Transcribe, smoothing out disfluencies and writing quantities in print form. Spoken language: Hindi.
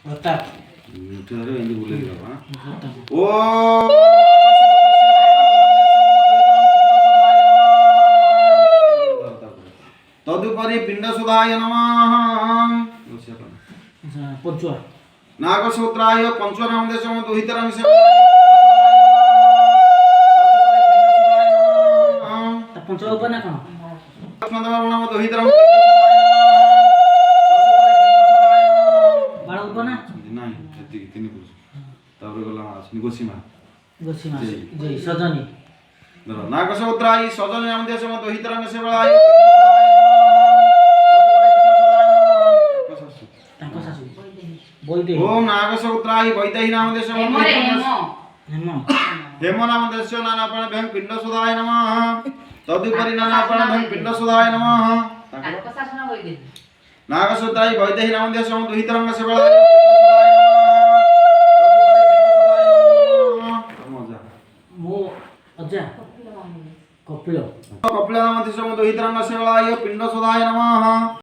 प्रताप मुठरे इंदु बोले बाबा प्रताप ओ तदुपरि पिंड सुधाय नमः पंचुआ नागसूत्राय पंचनाम देशम दुहितरं से पंचुआ ऊपर ना कौन नाम दुहितरं बाड़ा ऊपर ना नहीं एति तीन पुरुष तापर गला आसनी गोसीमा गोसीमा जय सजनी दर नागसूत्राय सजन नाम देशम दुहितरं से बळाय तांको सासू बोलते ओम नागसूत्राय वैदेही नाम देशम हेम हेम नाम देश नानापण भयं पिंड सुधाय नमः तदुपरि नानापण भयं पिंड सुधाय नमः तांको सासू ना बोलते नागसूत्राय वैदेही नाम देशम दुहितरं से बळाय मजा मो अजा कपिल कपिल नाम देशम दुहितरं से बळाय पिंड सुधाय नमः